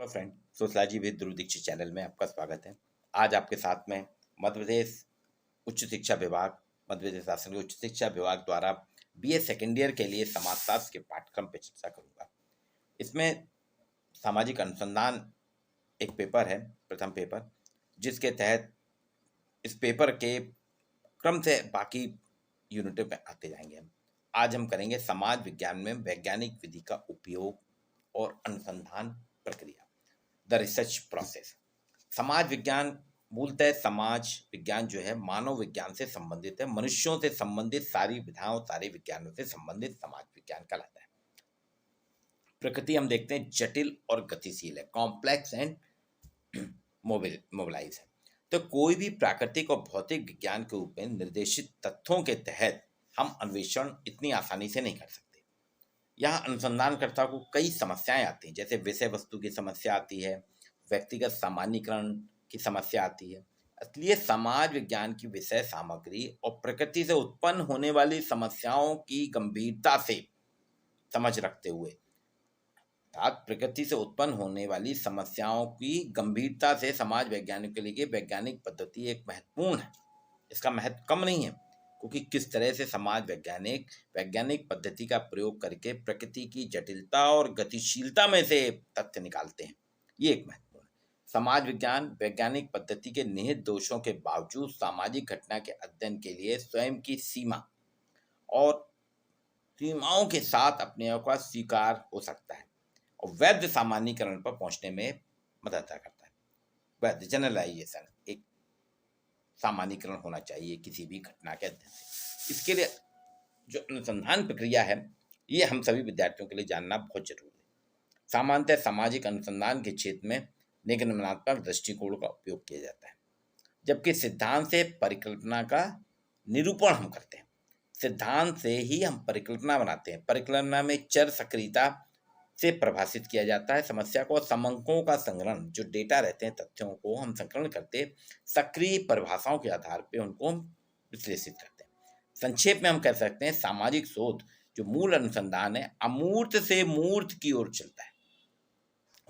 Hello friend, sociology with Dhruv Dikshit channel में आपका स्वागत है। आज आपके साथ में मध्य प्रदेश उच्च शिक्षा विभाग, मध्य प्रदेश शासन के उच्च शिक्षा विभाग द्वारा बीए सेकेंड ईयर के लिए समाजशास्त्र के पाठ्यक्रम पर चर्चा करूंगा। इसमें सामाजिक अनुसंधान एक पेपर है, प्रथम पेपर, जिसके तहत इस पेपर के क्रम से बाकी यूनिटों में आते जाएंगे। आज हम करेंगे समाज विज्ञान में वैज्ञानिक विधि का उपयोग और अनुसंधान प्रक्रिया, द रिसर्च प्रोसेस। समाज विज्ञान मूलतः समाज विज्ञान जो है मानव विज्ञान से संबंधित है, मनुष्यों से संबंधित सारी विधाओं, सारे विज्ञानों से संबंधित समाज विज्ञान कहलाता है। प्रकृति हम देखते हैं जटिल और गतिशील है, कॉम्प्लेक्स एंड मोबिलाइज है। तो कोई भी प्राकृतिक और भौतिक विज्ञान के रूप में निर्देशित तथ्यों के तहत हम अन्वेषण इतनी आसानी से नहीं कर सकते। यहाँ अनुसंधानकर्ता को कई समस्याएं आती हैं, जैसे विषय वस्तु की समस्या आती है, व्यक्तिगत सामान्यीकरण की समस्या आती है। इसलिए समाज विज्ञान की विषय सामग्री और प्रकृति से उत्पन्न होने वाली समस्याओं की गंभीरता से समझ रखते हुए, अर्थात प्रकृति से उत्पन्न होने वाली समस्याओं की गंभीरता से समाज वैज्ञानिक के लिए वैज्ञानिक पद्धति एक महत्वपूर्ण है। इसका महत्व कम नहीं है, क्योंकि किस तरह से समाज वैज्ञानिक पद्धति का प्रयोग करके प्रकृति की जटिलता और गतिशीलता में से तथ्य निकालते हैं, ये एक महत्वपूर्ण है। समाज विज्ञान वैज्ञानिक पद्धति के निहित दोषों के बावजूद सामाजिक घटना के अध्ययन के लिए स्वयं की सीमा और सीमाओं के साथ अपने आप का स्वीकार हो सकता है और वैध सामान्यीकरण पर पहुंचने में मदद करता है। वैध जनरलाइजेशन, एक सामान्यीकरण होना चाहिए किसी भी घटना के अध्ययन से। इसके लिए जो अनुसंधान प्रक्रिया है, ये हम सभी विद्यार्थियों के लिए जानना बहुत जरूरी है। सामान्यतः सामाजिक अनुसंधान के क्षेत्र में निगमनात्मक दृष्टिकोण का उपयोग किया जाता है, जबकि सिद्धांत से परिकल्पना का निरूपण हम करते हैं। सिद्धांत से ही हम परिकल्पना बनाते हैं। परिकल्पना में चर सक्रियता से परिभाषित किया जाता है समस्या को। समंकों का संग्रहण, जो डेटा रहते हैं, तथ्यों को हम संकलन करते सक्रिय परिभाषाओं के आधार पर उनको हम विश्लेषित करते हैं। संक्षेप में हम कह सकते हैं सामाजिक शोध जो मूल अनुसंधान है, अमूर्त से मूर्त की ओर चलता है,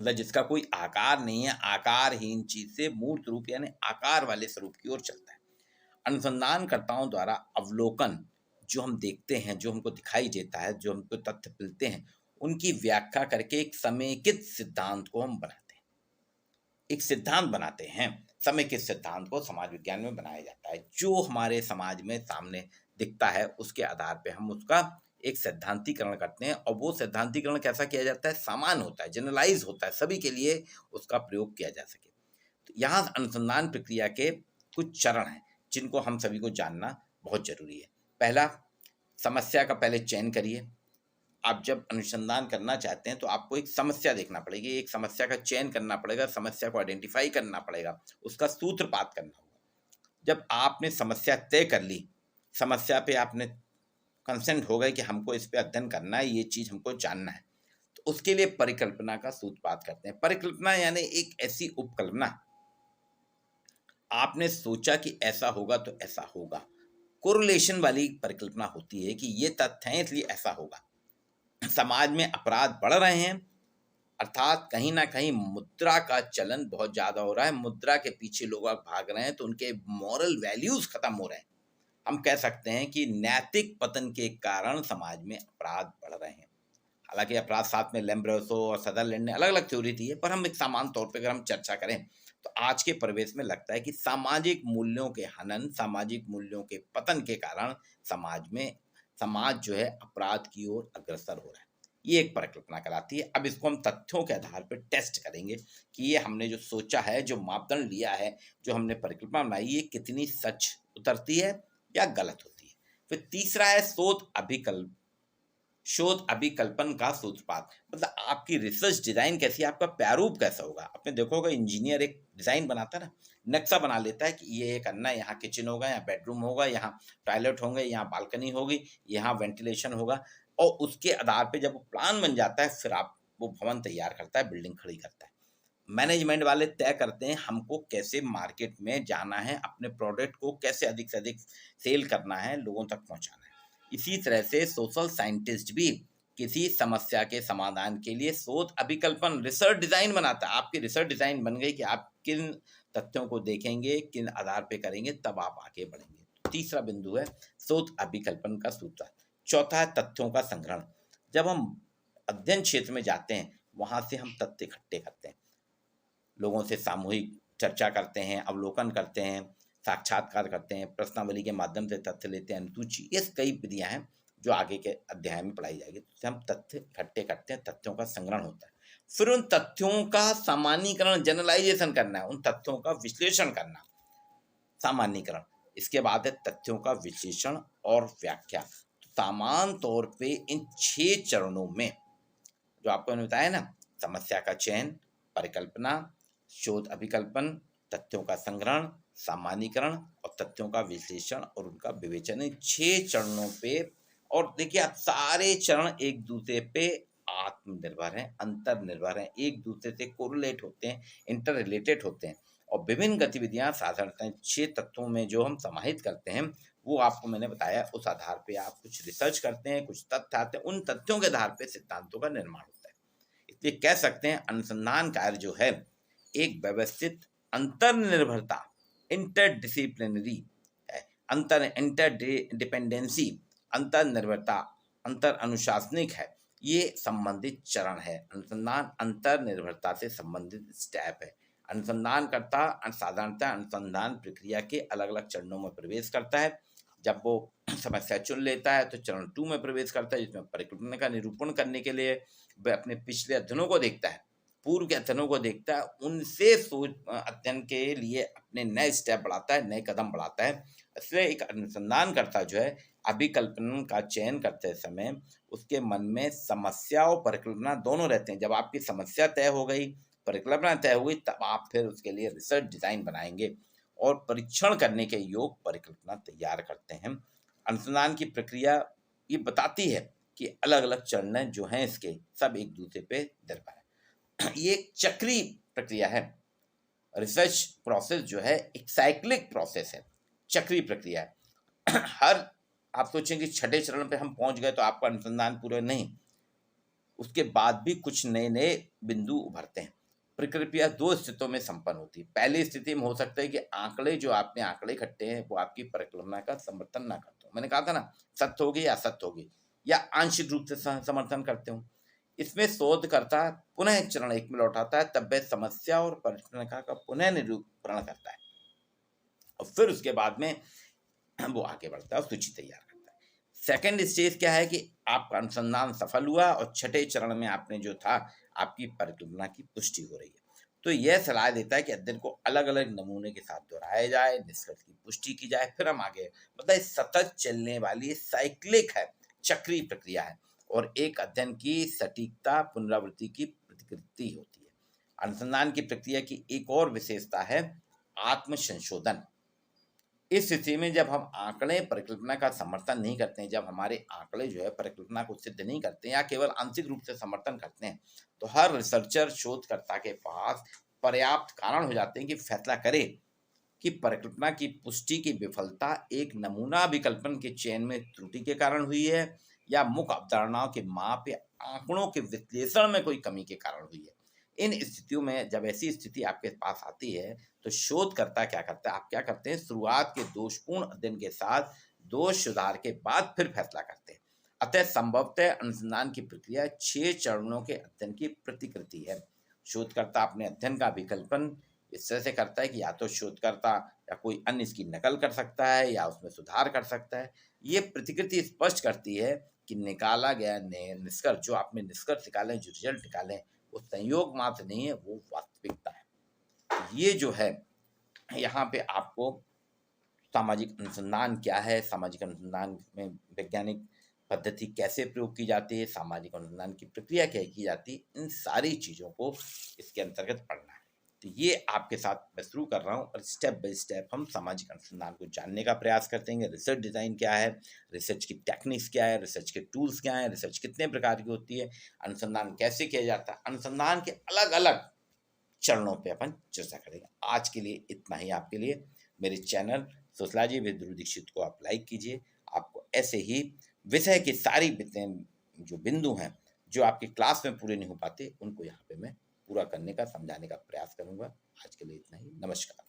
मतलब जिसका कोई आकार नहीं है, आकारहीन चीज से मूर्त रूप यानी आकार वाले स्वरूप की ओर चलता है। अनुसंधानकर्ताओं द्वारा अवलोकन जो हम देखते हैं, जो हमको दिखाई देता है, जो हमको तथ्य मिलते हैं, उनकी व्याख्या करके एक समेकित सिद्धांत को हम बनाते हैं। एक सिद्धांत बनाते हैं, समेकित सिद्धांत को समाज विज्ञान में बनाया जाता है। जो हमारे समाज में सामने दिखता है उसके आधार पे हम उसका एक सिद्धांतीकरण करते हैं, और वो सिद्धांतीकरण कैसा किया जाता है, समान होता है, जनरलाइज होता है, सभी के लिए उसका प्रयोग किया जा सके। तो यहाँ अनुसंधान प्रक्रिया के कुछ चरण हैं जिनको हम सभी को जानना बहुत जरूरी है। पहला, समस्या का पहले चयन करिए। आप जब अनुसंधान करना चाहते हैं तो आपको एक समस्या देखना पड़ेगी, एक समस्या का चयन करना पड़ेगा, समस्या को आइडेंटिफाई करना पड़ेगा, उसका सूत्रपात करना होगा। जब आपने समस्या तय कर ली, समस्या पे आपने कंसेंट हो गए कि हमको इस पे अध्ययन करना है, ये चीज हमको जानना है, तो उसके लिए परिकल्पना का सूत्रपात करते हैं। परिकल्पना यानी एक ऐसी उपकल्पना, आपने सोचा कि ऐसा होगा तो ऐसा होगा, कोरिलेशन वाली परिकल्पना होती है कि ये तथ्य हैं इसलिए ऐसा होगा। समाज में अपराध बढ़ रहे हैं, अर्थात कहीं ना कहीं मुद्रा का चलन बहुत ज्यादा हो रहा है, मुद्रा के पीछे लोग भाग रहे हैं, तो उनके मॉरल वैल्यूज खत्म हो रहे हैं। हम कह सकते हैं कि नैतिक पतन के कारण समाज में अपराध बढ़ रहे हैं। हालांकि अपराध साथ में लेम्ब्रोसो और सदरलैंड ने अलग अलग थ्योरी दी है, पर हम एक सामान्य तौर पर अगर हम चर्चा करें तो आज के परिवेश में लगता है कि सामाजिक मूल्यों के हनन, सामाजिक मूल्यों के पतन के कारण समाज जो है अपराध की ओर अग्रसर हो रहा है। ये एक परिकल्पना कहलाती है। अब इसको हम तथ्यों के आधार पर टेस्ट करेंगे कि ये हमने जो सोचा है, जो मापदंड लिया है, जो हमने परिकल्पना बनाई, ये कितनी सच उतरती है या गलत होती है। फिर तीसरा है शोध अभिकल्पन का सूत्रपात, मतलब आपकी रिसर्च डिजाइन कैसी है, आपका प्रारूप कैसा होगा। आपने देखोगे इंजीनियर एक डिजाइन बनाता है ना, नक्शा बना लेता है कि ये करना है, यहाँ किचन होगा, यहाँ बेडरूम होगा, यहाँ टॉयलेट होंगे, यहाँ बालकनी होगी, यहाँ वेंटिलेशन होगा, और उसके आधार पे जब वो प्लान बन जाता है फिर आप वो भवन तैयार करता है, बिल्डिंग खड़ी करता है। मैनेजमेंट वाले तय करते हैं हमको कैसे मार्केट में जाना है, अपने प्रोडक्ट को कैसे अधिक से अधिक सेल करना है, लोगों तक पहुंचाना है। इसी तरह से सोशल साइंटिस्ट भी किसी समस्या के समाधान के लिए शोध अभिकल्पन रिसर्च डिजाइन बनाता है। आपकी रिसर्च डिजाइन बन गई कि आप किन तथ्यों को देखेंगे, किन आधार पे करेंगे, तब आप आगे बढ़ेंगे। तीसरा बिंदु है शोध अभिकल्पन का सूत्र। चौथा है तथ्यों का संग्रहण। जब हम अध्ययन क्षेत्र में जाते हैं, वहां से हम तथ्य इकट्ठे करते हैं, लोगों से सामूहिक चर्चा करते हैं, अवलोकन करते हैं, साक्षात्कार करते हैं, प्रश्नावली के माध्यम से तथ्य लेते हैं, अनुसूची, ये कई विधियां हैं जो आगे के अध्याय में पढ़ाई जाएगी। तो हम तथ्य इकट्ठे करते हैं, तथ्यों का संग्रहण होता है, फिर उन तथ्यों का सामान्यीकरण, जनरलाइजेशन करना है, उन तथ्यों का विश्लेषण करना, सामान्यीकरण। इसके बाद है तथ्यों का विश्लेषण और व्याख्या। तो सामान्य तौर पे इन 6 चरणों में जो आपको मैंने बताया ना, समस्या का चयन, परिकल्पना, शोध अभिकल्पन, तथ्यों का संग्रहण, सामान्यीकरण और तथ्यों का विश्लेषण और उनका विवेचन, इन 6 चरणों पे। और देखिए, आप सारे चरण एक दूसरे पे आत्मनिर्भर हैं, अंतर्निर्भर हैं, एक दूसरे से कोरिलेट होते हैं, इंटर रिलेटेड होते हैं। और विभिन्न गतिविधियां साधारणतः 6 तत्वों में जो हम समाहित करते हैं, वो आपको मैंने बताया। उस आधार पे आप कुछ रिसर्च करते हैं, कुछ तथ्य आते हैं, उन तथ्यों के आधार पे सिद्धांतों का निर्माण होता है। इसलिए कह सकते हैं अनुसंधान कार्य जो है एक व्यवस्थित अंतर्निर्भरता, इंटरडिसिप्लिनरी है, इंटरडिपेंडेंसी, अंतर्निर्भरता, अंतर अनुशासनिक है, ये संबंधित चरण है। अनुसंधान अंतर्निर्भरता से संबंधित स्टेप है। अनुसंधानकर्ता साधारणतः अनुसंधान प्रक्रिया के अलग अलग चरणों में प्रवेश करता है। जब वो समस्या चुन लेता है तो चरण 2 में प्रवेश करता है, जिसमें परिकल्पना का निरूपण करने के लिए वह अपने पिछले अध्ययनों को देखता है, पूर्व के अध्ययनों को देखता है, उनसे सोच अध्ययन के लिए अपने नए स्टेप बढ़ाता है, नए कदम बढ़ाता है। इसलिए एक अनुसंधानकर्ता जो है अभिकल्पन का चयन करते समय उसके मन में समस्या और परिकल्पना दोनों रहते हैं। जब आपकी समस्या तय हो गई, परिकल्पना तय हुई, तब आप फिर उसके लिए रिसर्च डिजाइन बनाएंगे और परीक्षण करने के योग परिकल्पना तैयार करते हैं। अनुसंधान की प्रक्रिया ये बताती है कि अलग अलग चरण जो हैं इसके सब एक दूसरे पे निर्भर है। ये एक चक्रीय प्रक्रिया है। रिसर्च प्रोसेस जो है एक साइक्लिक प्रोसेस है, चक्रीय प्रक्रिया है। हर आप सोचेंगे 6ठे चरण पे हम पहुंच गए तो आपका अनुसंधान पूरा नहीं, उसके बाद भी कुछ नए नए बिंदु उभरते हैं। प्रक्रिया 2 स्थितियों में संपन्न होती है। पहली स्थिति में हो सकता है कि आंकड़े जो आपने आंकड़े इकट्ठे हैं वो आपकी परिकल्पना का समर्थन ना करते हो। मैंने कहा था ना, सत्य होगी या असत्य होगी या आंशिक रूप से समर्थन करते हो। इसमें शोधकर्ता पुनः चरण 1 में लौटाता है, तब वह समस्या और परिकल्पना का पुनः निरूपण करता है और फिर उसके बाद में वो आगे बढ़ता है और सूची तैयार करता है। सेकंड स्टेज क्या है कि आपका अनुसंधान सफल हुआ और 6ठे चरण में आपने जो था आपकी परिकल्पना की पुष्टि हो रही है। तो यह सलाह देता है कि अध्ययन को अलग अलग नमूने के साथ दोहराया जाए, निष्कर्ष की पुष्टि की जाए, फिर हम आगे। मतलब सतत चलने वाली साइक्लिक है, चक्रीय प्रक्रिया है और एक अध्ययन की सटीकता पुनरावृत्ति की प्रतिकृति होती है। अनुसंधान की प्रक्रिया की एक और विशेषता है आत्म संशोधन। इस स्थिति में जब हम आंकड़े परिकल्पना का समर्थन नहीं करते हैं, जब हमारे आंकड़े जो है परिकल्पना को सिद्ध नहीं करते हैं या केवल आंशिक रूप से समर्थन करते हैं, तो हर रिसर्चर शोधकर्ता के पास पर्याप्त कारण हो जाते हैं कि फैसला करे कि परिकल्पना की पुष्टि की विफलता एक नमूना विकल्पन के चयन में त्रुटि के कारण हुई है या मुख्य अवधारणाओं के माप या आंकड़ों के विश्लेषण में कोई कमी के कारण हुई है। इन स्थितियों में जब ऐसी स्थिति आपके पास आती है तो शोधकर्ता क्या करता है, आप क्या करते हैं, शुरुआत के दोषपूर्ण अध्ययन के साथ दोष सुधार के बाद फिर फैसला करते हैं। अतः संभवतः अनुसंधान की प्रक्रिया 6 चरणों के अध्ययन की प्रतिकृति है। शोधकर्ता अपने अध्ययन का विकल्पन इस तरह से करता है कि या तो शोधकर्ता या कोई अन्य इसकी नकल कर सकता है या उसमें सुधार कर सकता है। ये प्रतिकृति स्पष्ट करती है कि निकाला गया निष्कर्ष, जो आपने निष्कर्ष निकाले, जो रिजल्ट निकाले, वो संयोग मात्र नहीं है, वो वास्तविकता है। ये जो है यहाँ पे आपको सामाजिक अनुसंधान क्या है, सामाजिक अनुसंधान में वैज्ञानिक पद्धति कैसे प्रयोग की जाती है, सामाजिक अनुसंधान की प्रक्रिया क्या की जाती है, इन सारी चीज़ों को इसके अंतर्गत पढ़ना है। तो ये आपके साथ मैं शुरू कर रहा हूँ और स्टेप बाय स्टेप हम सामाजिक अनुसंधान को जानने का प्रयास करते हैं। रिसर्च डिज़ाइन क्या है, रिसर्च की टेक्निक्स क्या है, रिसर्च के टूल्स क्या हैं, रिसर्च कितने प्रकार की होती है, अनुसंधान कैसे किया जाता है, अनुसंधान के अलग अलग चरणों पे अपन चर्चा करेंगे। आज के लिए इतना ही। आपके लिए मेरे channel sociology with Dhruv Dixit को आप लाइक कीजिए। आपको ऐसे ही विषय की सारी जो बिंदु हैं, जो आपकी क्लास में पूरे नहीं हो पाते, उनको यहाँ पे मैं पूरा करने का, समझाने का प्रयास करूँगा। आज के लिए इतना ही। नमस्कार।